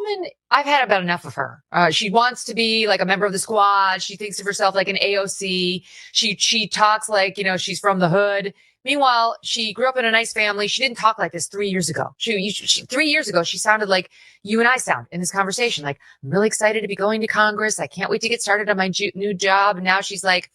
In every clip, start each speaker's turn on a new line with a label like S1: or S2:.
S1: woman, I've had about enough of her. She wants to be like a member of the squad. She thinks of herself like an AOC. She talks like, she's from the hood. Meanwhile, she grew up in a nice family. She didn't talk like this 3 years ago. 3 years ago, she sounded like you and I sound in this conversation. Like, I'm really excited to be going to Congress. I can't wait to get started on my new job. And now she's like,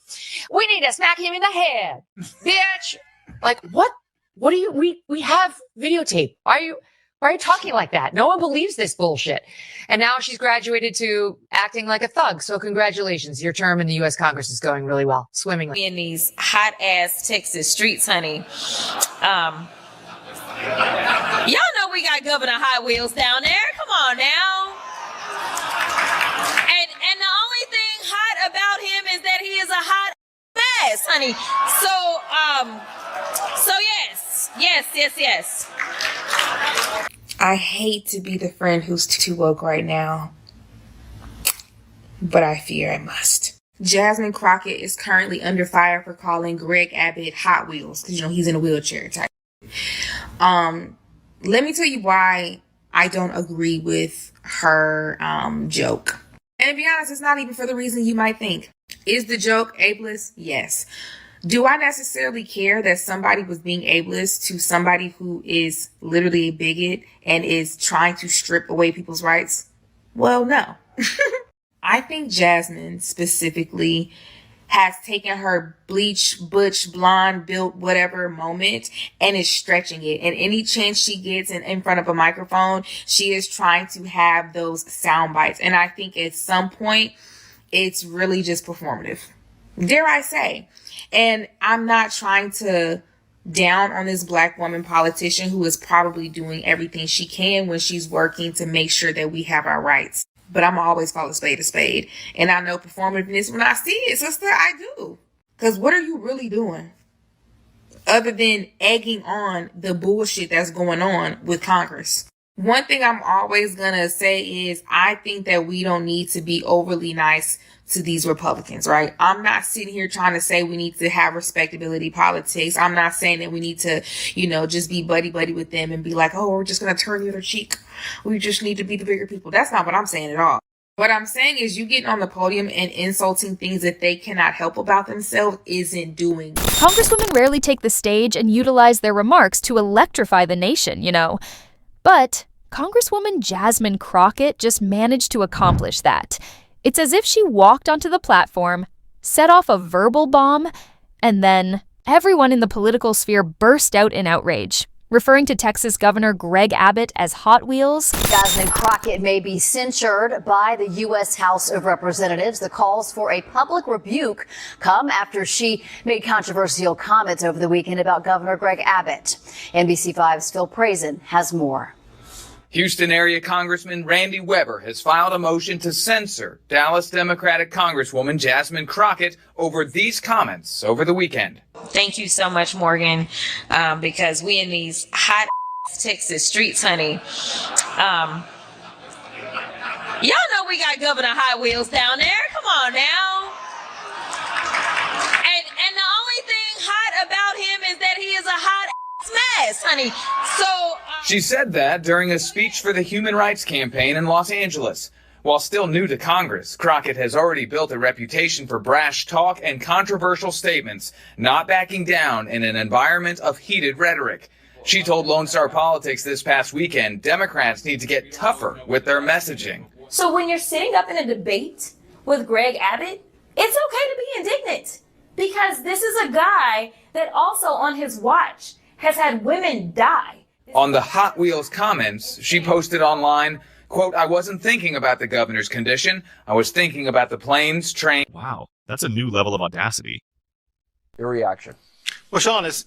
S1: we need to smack him in the head, bitch. Like, what? What do you, we have videotape. Why are you talking like that? No one believes this bullshit. And now she's graduated to acting like a thug. So congratulations. Your term in the U.S. Congress is going really well, swimmingly.
S2: In these hot ass Texas streets, honey. Y'all know we got Governor Hot Wheels down there. Come on now. And the only thing hot about him is that he is a hot mess, honey. So yes.
S3: I hate to be the friend who's too woke right now, but I fear I must. Jasmine Crockett is currently under fire for calling Greg Abbott Hot Wheels because, he's in a wheelchair type. Let me tell you why I don't agree with her joke. And to be honest, it's not even for the reason you might think. Is the joke ableist? Yes. Do I necessarily care that somebody was being ableist to somebody who is literally a bigot and is trying to strip away people's rights? Well, no. I think Jasmine specifically has taken her bleach, butch, blonde, built, whatever moment and is stretching it. And any chance she gets in front of a microphone, she is trying to have those sound bites. And I think at some point, it's really just performative. Dare I say. And I'm not trying to down on this black woman politician who is probably doing everything she can when she's working to make sure that we have our rights. But I'm always call a spade. And I know performativeness when I see it, sister, I do. Because what are you really doing? Other than egging on the bullshit that's going on with Congress. One thing I'm always going to say is I think that we don't need to be overly nice to these Republicans, right? I'm not sitting here trying to say we need to have respectability politics. I'm not saying that we need to, just be buddy with them and be like, oh, we're just going to turn the other cheek. We just need to be the bigger people. That's not what I'm saying at all. What I'm saying is you getting on the podium and insulting things that they cannot help about themselves isn't doing.
S4: Congresswomen rarely take the stage and utilize their remarks to electrify the nation, But Congresswoman Jasmine Crockett just managed to accomplish that. It's as if she walked onto the platform, set off a verbal bomb, and then everyone in the political sphere burst out in outrage, referring to Texas Governor Greg Abbott as Hot Wheels.
S5: Jasmine Crockett may be censured by the U.S. House of Representatives. The calls for a public rebuke come after she made controversial comments over the weekend about Governor Greg Abbott. NBC5's Phil Prazen has more.
S6: Houston area Congressman Randy Weber has filed a motion to censor Dallas Democratic Congresswoman Jasmine Crockett over these comments over the weekend.
S2: Thank you so much, Morgan, because we in these hot Texas streets, honey. Y'all know we got Governor Hot Wheels down there. Come on now. And the only thing hot about him is that he is a hot mess, honey. So
S6: she said that during a speech for the Human Rights Campaign in Los Angeles. While still new to Congress, Crockett has already built a reputation for brash talk and controversial statements, not backing down in an environment of heated rhetoric. She told Lone Star Politics this past weekend Democrats need to get tougher with their messaging.
S7: So when you're sitting up in a debate with Greg Abbott, it's okay to be indignant because this is a guy that also on his watch has had women die.
S6: On the Hot Wheels comments, she posted online, quote, I wasn't thinking about the governor's condition. I was thinking about the planes, train.
S8: Wow, that's a new level of audacity.
S9: Your reaction?
S10: Well, Sean, is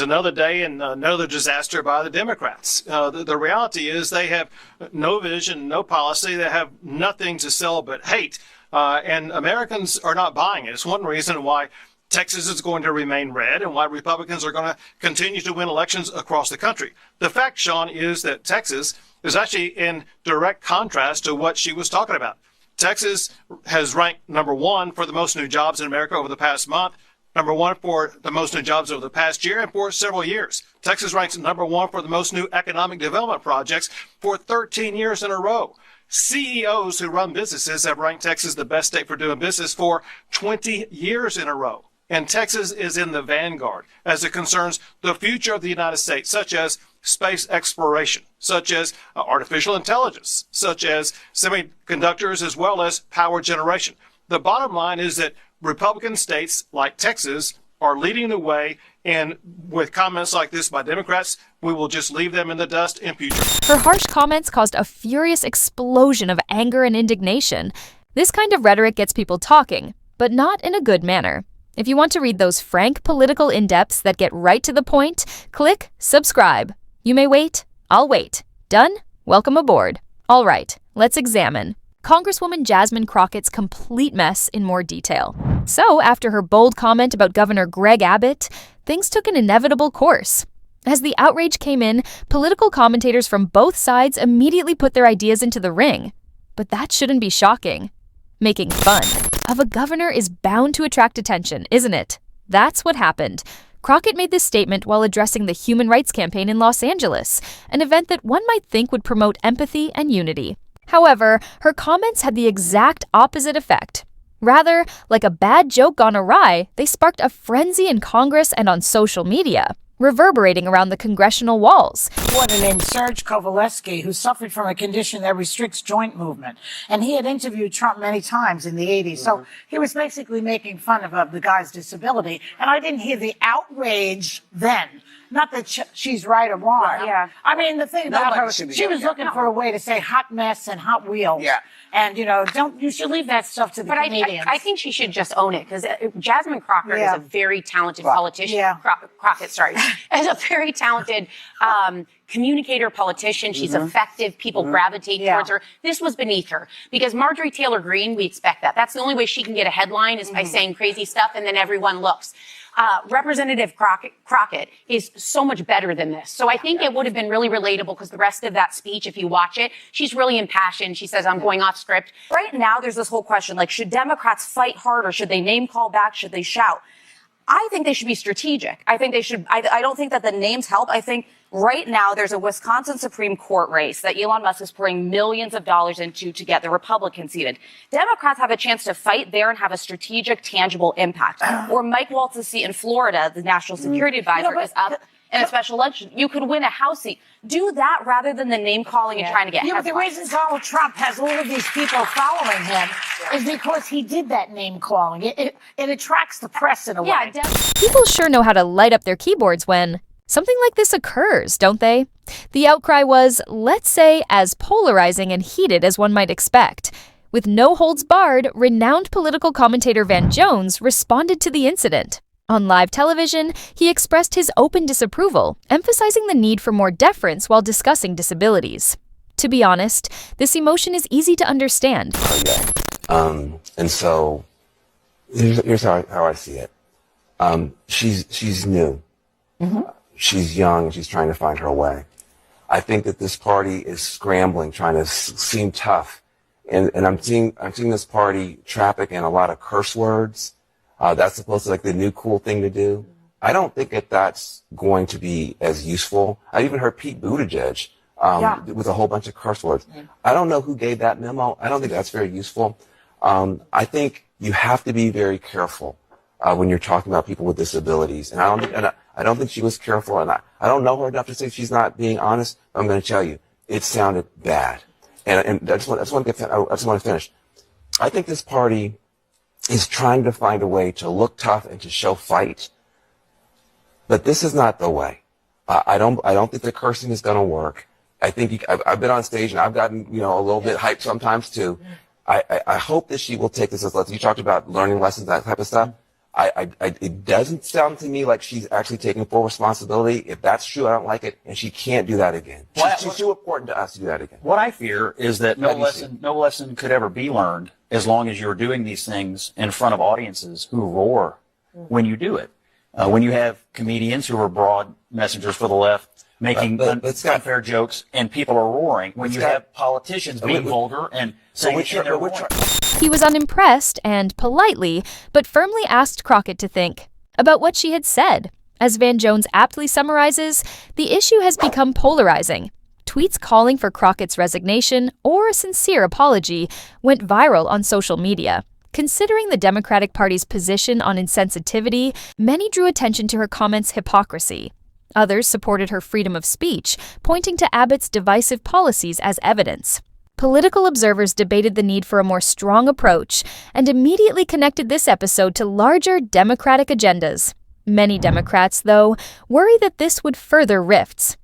S10: another day and another disaster by the Democrats. The reality is they have no vision, no policy. They have nothing to sell but hate. And Americans are not buying it. It's one reason why Texas is going to remain red and why Republicans are going to continue to win elections across the country. The fact, Sean, is that Texas is actually in direct contrast to what she was talking about. Texas has ranked number one for the most new jobs in America over the past month. number one for the most new jobs over the past year and for several years. Texas ranks number one for the most new economic development projects for 13 years in a row. CEOs who run businesses have ranked Texas the best state for doing business for 20 years in a row. And Texas is in the vanguard as it concerns the future of the United States, such as space exploration, such as artificial intelligence, such as semiconductors, as well as power generation. The bottom line is that Republican states like Texas are leading the way, and with comments like this by Democrats, we will just leave them in the dust in future.
S4: Her harsh comments caused a furious explosion of anger and indignation. This kind of rhetoric gets people talking, but not in a good manner. If you want to read those frank political in-depths that get right to the point, click subscribe. You may wait. I'll wait. Done? Welcome aboard. All right, let's examine Congresswoman Jasmine Crockett's complete mess in more detail. So, after her bold comment about Governor Greg Abbott, things took an inevitable course. As the outrage came in, political commentators from both sides immediately put their ideas into the ring. But that shouldn't be shocking. Making fun of a governor is bound to attract attention, isn't it? That's what happened. Crockett made this statement while addressing the Human Rights Campaign in Los Angeles, an event that one might think would promote empathy and unity. However, her comments had the exact opposite effect. Rather, like a bad joke gone awry, they sparked a frenzy in Congress and on social media, reverberating around the congressional walls.
S11: Reporter named Serge Kovaleski, who suffered from a condition that restricts joint movement. And he had interviewed Trump many times in the 80s. So he was basically making fun of the guy's disability. And I didn't hear the outrage then. Not that she's right or wrong. Right.
S12: Yeah.
S11: I mean, the thing about her, she was looking for a way to say hot mess and hot wheels. Yeah. And, you should leave that stuff to the comedians.
S12: I think she should just own it, because Jasmine Crockett is a very talented politician.
S11: Yeah.
S12: Crockett, sorry. Is a very talented communicator, politician. She's effective. People gravitate towards her. This was beneath her, because Marjorie Taylor Greene, we expect that. That's the only way she can get a headline is by saying crazy stuff, and then everyone looks. Representative Crockett is so much better than this. So I think it would have been really relatable, because the rest of that speech, if you watch it, she's really impassioned. She says, I'm going off script.
S13: Right now, there's this whole question, like, should Democrats fight harder? Should they name call back? Should they shout? I think they should be strategic. I think they should. I don't think that the names help. I think right now there's a Wisconsin Supreme Court race that Elon Musk is pouring millions of dollars into to get the Republicans seated. Democrats have a chance to fight there and have a strategic, tangible impact. Or Mike Waltz's seat in Florida, the national security advisor, is up in a special election. You could win a House seat. Do that rather than the name calling and trying to get
S11: but the reason Donald Trump has all of these people following him is because he did that name calling. It attracts the press in a way.
S4: People sure know how to light up their keyboards when something like this occurs, don't they? The outcry was, let's say, as polarizing and heated as one might expect. With no holds barred, renowned political commentator Van Jones responded to the incident. On live television, he expressed his open disapproval, emphasizing the need for more deference while discussing disabilities. To be honest, this emotion is easy to understand.
S14: And so, here's how I see it. She's new. She's young. She's trying to find her way. I think that this party is scrambling, trying to seem tough. And I'm seeing this party traffic in a lot of curse words. That's supposed to be like the new cool thing to do. I don't think that that's going to be as useful. I even heard Pete Buttigieg with a whole bunch of curse words. I don't know who gave that memo. I don't think that's very useful. I think you have to be very careful when you're talking about people with disabilities. And I don't think she was careful. And I don't know her enough to say she's not being honest. But I'm going to tell you, it sounded bad. And I just want to finish. I think this party is trying to find a way to look tough and to show fight. But this is not the way. I don't think the cursing is going to work. I think I've been on stage and I've gotten, a little bit hyped sometimes too. I hope that she will take this as lessons. You talked about learning lessons, that type of stuff. It doesn't sound to me like she's actually taking full responsibility. If that's true, I don't like it, and she can't do that again. She's too important to us to do that again.
S15: What I fear is that no lesson could ever be learned as long as you're doing these things in front of audiences who roar when you do it. When you have comedians who are broad messengers for the left making unfair jokes and people are roaring, when you have politicians being vulgar and saying
S4: He was unimpressed and politely, but firmly asked Crockett to think, about what she had said. As Van Jones aptly summarizes, the issue has become polarizing. Tweets calling for Crockett's resignation or a sincere apology went viral on social media. Considering the Democratic Party's position on insensitivity, many drew attention to her comments' hypocrisy. Others supported her freedom of speech, pointing to Abbott's divisive policies as evidence. Political observers debated the need for a more strong approach and immediately connected this episode to larger Democratic agendas. Many Democrats, though, worry that this would further rifts.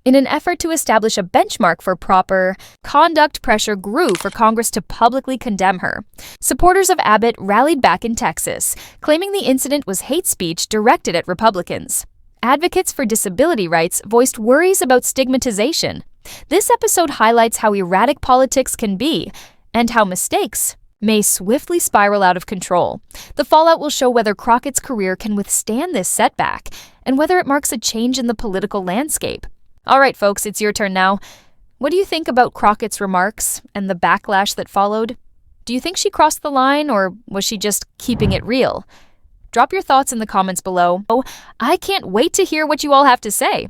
S4: In an effort to establish a benchmark for proper conduct, pressure grew for Congress to publicly condemn her. Supporters of Abbott rallied back in Texas, claiming the incident was hate speech directed at Republicans. Advocates for disability rights voiced worries about stigmatization. This episode highlights how erratic politics can be and how mistakes may swiftly spiral out of control. The fallout will show whether Crockett's career can withstand this setback and whether it marks a change in the political landscape. All right, folks, it's your turn now. What do you think about Crockett's remarks and the backlash that followed? Do you think she crossed the line, or was she just keeping it real? Drop your thoughts in the comments below. I can't wait to hear what you all have to say.